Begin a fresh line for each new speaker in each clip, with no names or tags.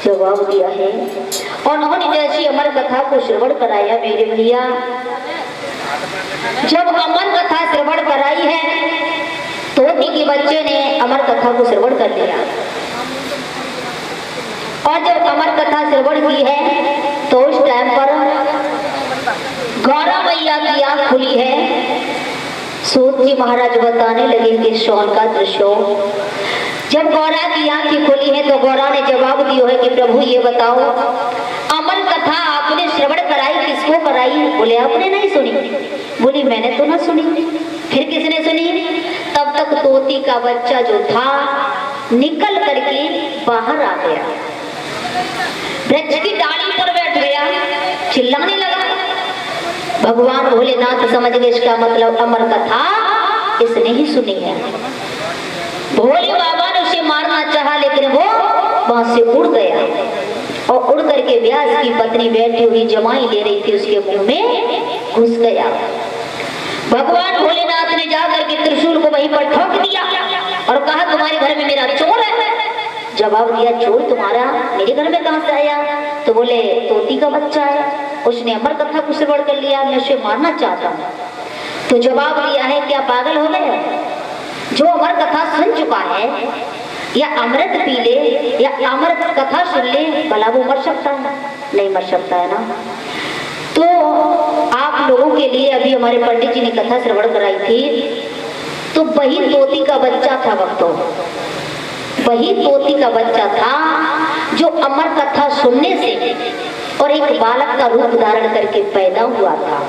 जवाब दिया है। और उन्होंने जैसी अमर कथा को श्रवण कराया मेरे भैया, जब अमर कथा श्रवण कराई है तोती के बच्चे ने अमर कथा को श्रवण कर लिया। और जब अमर कथा श्रवण की है तो उस टाइम पर गौरा मैया की आंख खुली है। सूत जी महाराज बताने लगे कि सोन का दृश्य। जब गौरा की आंखें खुली है तो गौरा ने जवाब दिया है कि प्रभु ये बताओ, अमर कथा आपने श्रवण कराई, किसको कराई? बोले आपने नहीं सुनी। बोली मैंने तो ना सुनी। फिर किसने सुनी? तब तक तोती का बच्चा जो था निकल करके बाहर आ गया, वृक्ष की डाली पर बैठ गया, चिल्लाने लगा। भगवान भोलेनाथ समझ गए इसका मतलब अमर कथा इसने ही सुनी है। भोले बाबा ने उसे मारना चाहा लेकिन वो वहां से उड़ गया और उड़ करके व्यास की पत्नी बैठी हुई जमाई ले रही थी उसके मुंह में घुस गया। भगवान भोलेनाथ ने जाकर के त्रिशूल को वहीं पर ठोक दिया और कहा तुम्हारे घर में मेरा चोर है। जवाब दिया चोर तुम्हारा मेरे घर में कहां से आया? तो बोले तोती का बच्चा है, उसने अमर कथा को श्रवण कर लिया, मैं उसे मारना चाहता हूँ। तो जवाब दिया है क्या पागल हो गए? जो अमर कथा सुन चुका है या अमृत पी ले या अमृत कथा सुन ले भला वो मर सकता है? नहीं मर सकता है ना। तो आप लोगों के लिए अभी हमारे पंडित जी ने कथा श्रवण कराई थी, तो वही तोती का बच्चा था भक्तों, वही तोती का बच्चा था जो अमर कथा सुनने से और एक बालक का रूप धारण करके पैदा हुआ था।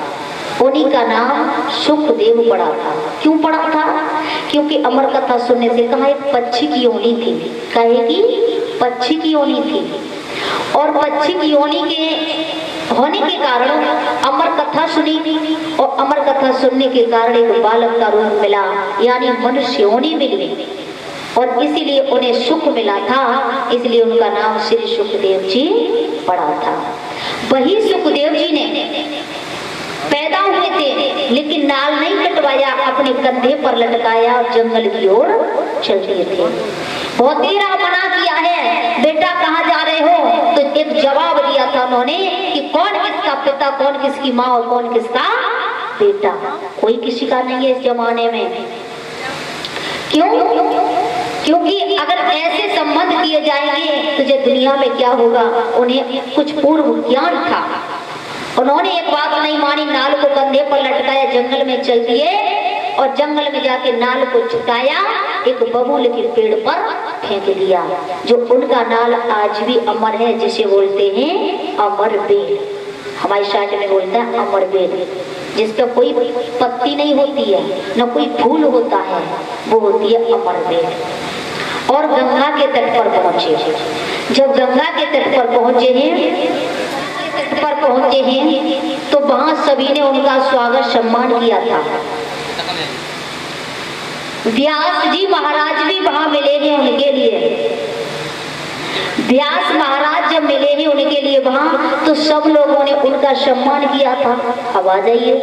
उन्हीं का नाम सुखदेव पड़ा था। क्यों पड़ा था? क्योंकि अमर कथा सुनने से कहा एक पक्षी की योनि थी, कहेगी पक्षी की योनि थी, और पक्षी की योनि के होने के कारण अमर कथा सुनी और अमर कथा सुनने के कारण एक बालक का रूप मिला, यानी मनुष्य योनि मिली और इसीलिए उन्हें सुख मिला था, इसलिए उनका नाम श्री सुखदेव जी पड़ा था। वही सुखदेव जी ने पैदा हुए थे लेकिन नाल नहीं कटवाया, अपने कंधे पर लटकाया और जंगल की ओर चल दिए थे। बहुत देर मना किया है बेटा कहाँ जा रहे हो, तो एक जवाब दिया था उन्होंने कि कौन किसका पिता, कौन किसकी माँ और कौन किसका बेटा, कोई किसी का नहीं है इस जमाने में। क्यों? क्योंकि अगर ऐसे संबंध किए जाएंगे तो जो दुनिया में क्या होगा, उन्हें कुछ पूर्व ज्ञान था। उन्होंने एक बात नहीं मानी, नाल को कंधे पर लटकाया, जंगल में चल दिए और जंगल में जाके नाल को छुटाया, एक बबूल के पेड़ पर फेंक दिया, जो उनका नाल आज भी अमर है, जिसे बोलते हैं अमर बेल। हमारी साइड में बोलता है अमर बेल, जिसका कोई पत्ती नहीं होती है न कोई फूल होता है, वो होती है अमर बेल। और गंगा के तट पर पहुंचे। जब गंगा के तट पर पहुंचे हैं तो वहां सभी ने उनका स्वागत सम्मान किया था। व्यास जी महाराज भी वहां मिले हैं उनके लिए। व्यास महाराज जब मिले हैं उनके लिए वहां, तो सब लोगों ने उनका सम्मान किया था। अब आ जाइए,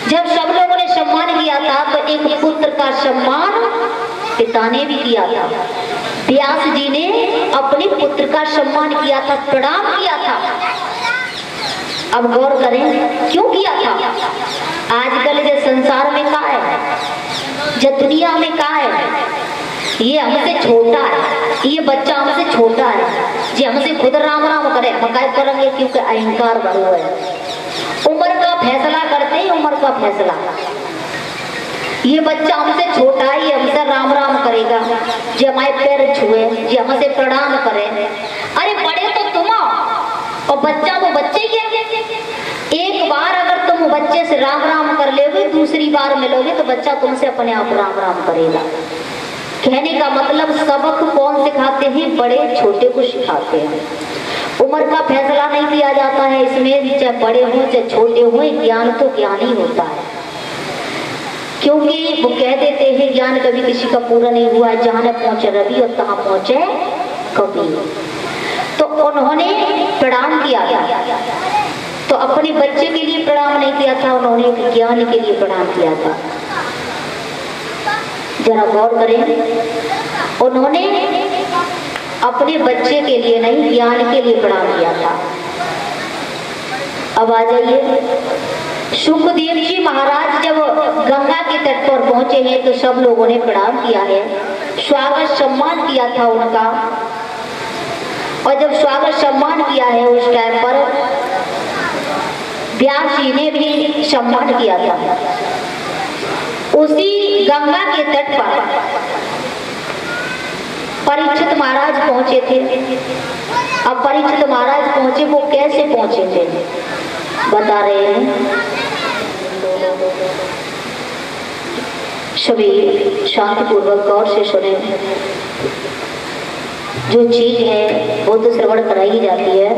जब सब लोगों ने सम्मान किया था तो एक पुत्र का सम्मान पिता ने भी किया था। व्यास जी ने अपने पुत्र का सम्मान किया था, प्रणाम किया था। अब गौर करें क्यों किया था? आजकल जो संसार में का है, जो दुनिया में का है, ये हमसे छोटा है, ये बच्चा हमसे छोटा है, जी हमसे खुद राम राम करे, हम क्या करेंगे? क्योंकि अहंकार भरा हुआ है। उम्र का फैसला करते हैं, उम्र का फैसला। ये बच्चा हमसे छोटा है, ये हमसे राम राम करेगा, जी हमारे पैर छुए, जी हमसे प्रणाम करे। अरे बड़े तो तुम और बच्चा वो बच्चे के। एक बार अगर तुम बच्चे से राम राम कर लोगे, दूसरी बार मिलोगे तो बच्चा तुमसे अपने आप राम राम करेगा। कहने का मतलब सबक कौन सिखाते हैं? बड़े छोटे को सिखाते हैं। उम्र का फैसला नहीं किया जाता है इसमें, चाहे बड़े हो चाहे छोटे हो, ज्ञान तो ज्ञान ही होता है। क्योंकि वो कह देते हैं ज्ञान कभी किसी का पूरा नहीं हुआ, जहाँ न पहुंचे रवि और तहाँ पहुंचे कवि। तो उन्होंने प्रणाम किया था, तो अपने बच्चे के लिए प्रणाम नहीं किया था, उन्होंने ज्ञान के लिए प्रणाम किया था। जरा गौर करें, उन्होंने अपने बच्चे के लिए नहीं, ज्ञान के लिए प्रणाम किया था। अब आ जाइए, सुखदेव जी महाराज जब गंगा के तट पर पहुंचे हैं तो सब लोगों ने प्रणाम किया है, स्वागत सम्मान किया था उनका। और जब स्वागत सम्मान किया है उस टाइम पर व्यास जी ने भी सम्मान किया था। उसी गंगा के तट पर परीक्षित महाराज पहुंचे थे। अब परीक्षित महाराज पहुंचे, वो कैसे पहुंचे थे बता रहे हैं। सभी शांतिपूर्वक गौर से सुने। जो चीज है वो तो श्रवण कराई जाती है,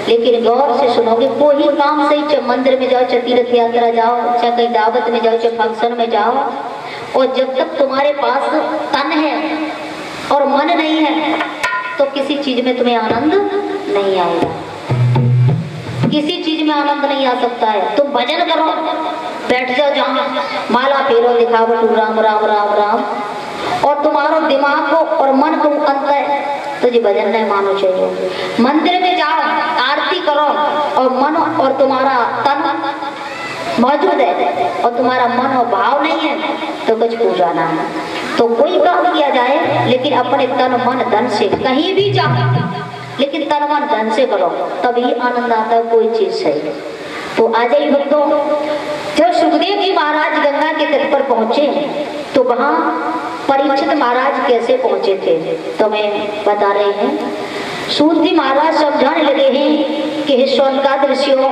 लेकिन गौर से सुनोगे। कोई काम सही, चाहे मंदिर में जाओ, चाहे तीर्थ यात्रा जाओ, चाहे कहीं दावत में जाओ, चाहे फंक्शन में जाओ, और जब तक तुम्हारे पास तन है और मन नहीं है तो किसी चीज में तुम्हें आनंद नहीं आएगा। किसी चीज में आनंद नहीं आ सकता है। तुम भजन करो, बैठ जाओ जहाँ, माला फेरो, दिखावट राम राम राम राम, और तुम्हारा दिमाग को और मन को अंत है तो जी भजन नहीं मानो चाहिए। मंदिर में जाओ, आरती करो, और मन और तुम्हारा तन मौजूद है और तुम्हारा मन और भाव नहीं है तो कुछ पूजा ना है। तो कोई काम किया जाए लेकिन अपने तन मन धन से, कहीं भी जाओ लेकिन तन मन धन से करो, तभी आनंद आता है कोई चीज से। तो आ जाइए भक्तों, जब सुखदेव जी महाराज गंगा के तट पर पहुंचे तो वहां परीक्षित महाराज कैसे पहुंचे थे तो मैं बता रहे हैं। सूत जी महाराज समझाने लगे हैं कि हे शौनकादृष्यों,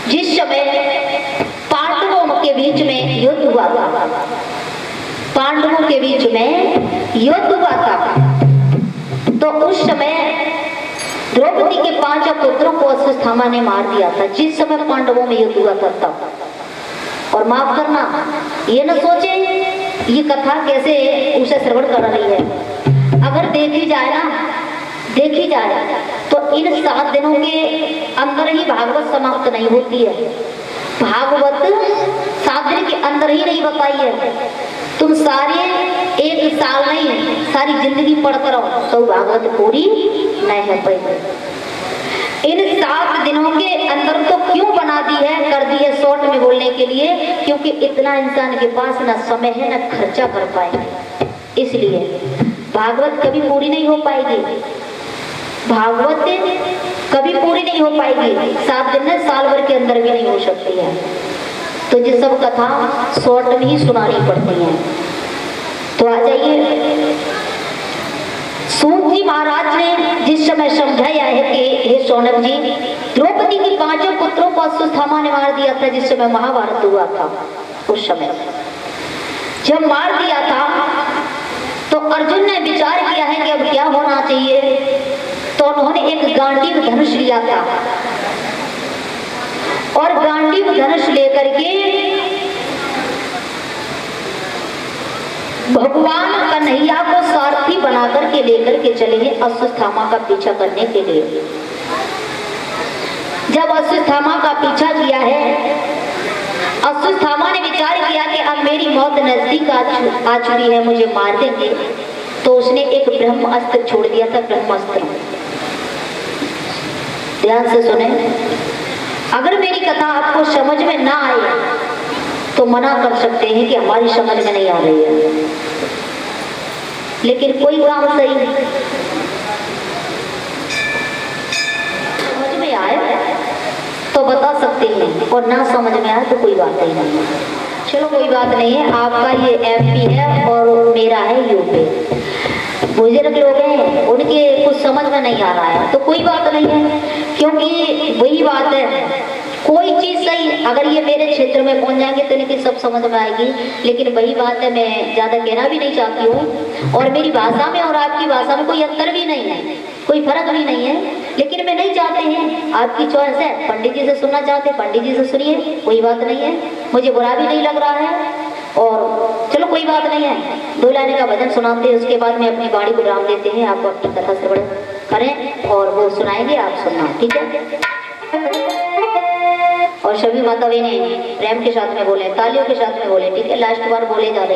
जिस समय पांडवों के बीच में युद्ध हुआ था, पांडवों के बीच में युद्ध हुआ था, तो उस समय द्रौपदी के 5 पुत्रों को अश्वत्थामा ने मार दिया था। जिस समय पांडवों में युद्ध हुआ था तब। और माफ करना, ये न सोचे ये कथा कैसे उसे श्रवण कर रही है। अगर देखी जाए ना, देखी जाए तो इन 7 दिनों के अंदर ही भागवत समाप्त नहीं होती है। भागवत 7 दिन के अंदर ही नहीं बताई है। तुम सारे 1 साल नहीं, सारी जिंदगी पढ़ते रहो तो भागवत पूरी नहीं है पाई। इन 7 दिनों के अंदर तो क्यों बना दी है, कर दी है शॉर्ट में बोलने के लिए, क्योंकि इतना इंसान के पास ना समय है ना खर्चा कर पाएंगे। इसलिए भागवत कभी पूरी नहीं हो पाएगी, भागवत कभी पूरी नहीं हो पाएगी। 7 दिन में साल भर के अंदर भी नहीं हो सकती है। तो ये सब कथा शॉर्ट में ही सुनानी पड़ती है। तो आ जाइए, सूत जी महाराज ने जिस समय समझाया है कि हे शौनक जी, द्रौपदी के 5 पुत्रों को अश्वत्थामा ने मार दिया था जिस समय महाभारत हुआ था। उस समय जब मार दिया था तो अर्जुन ने विचार किया है कि अब क्या होना चाहिए, तो उन्होंने एक गांडीव धनुष लिया था और गांडीव धनुष लेकर के भगवान कन्हैया को सारथी बनाकर के लेकर के चले हैं अश्वत्थामा का पीछा करने के लिए। जब अश्वत्थामा का पीछा किया है, अश्वत्थामा ने विचार किया कि अब मेरी मौत नजदीक आ चुकी है, मुझे मार देंगे, तो उसने एक ब्रह्मास्त्र छोड़ दिया था। ब्रह्मास्त्र, ध्यान से सुने। अगर मेरी कथा आपको समझ में ना आए तो मना कर सकते हैं कि हमारी समझ में नहीं आ रही है, लेकिन कोई काम सही समझ में आए तो बता सकते हैं, और ना समझ में आए तो कोई बात ही नहीं है। चलो कोई बात नहीं है, आपका ये एमपी है और मेरा है यूपी। बुजुर्ग लोग हैं, उनके कुछ समझ में नहीं आ रहा है तो कोई बात नहीं है, क्योंकि वही बात है, कोई चीज सही अगर ये मेरे क्षेत्र में पहुंच जाएंगे तो इनकी सब समझ में आएगी। लेकिन वही बात है, मैं ज्यादा कहना भी नहीं चाहती हूँ, और मेरी भाषा में और आपकी भाषा में कोई अंतर भी नहीं है, कोई फर्क भी नहीं है। लेकिन मैं नहीं चाहते हैं, आपकी चॉइस है। पंडित जी से सुनना चाहते हैं, पंडित जी से सुनिए, कोई बात नहीं है, मुझे बुरा भी नहीं लग रहा है। और चलो कोई बात नहीं है, 2 लाइन का भजन सुनाते हैं, उसके बाद में अपनी वाणी को विराम देते हैं। आप अपनी कथा श्रवण करें और वो सुनाएंगे, आप सुनना, ठीक है। और सभी माता बहनें प्रेम के साथ में बोले, तालियों के साथ में बोले, ठीक है। लास्ट बार बोले जा रही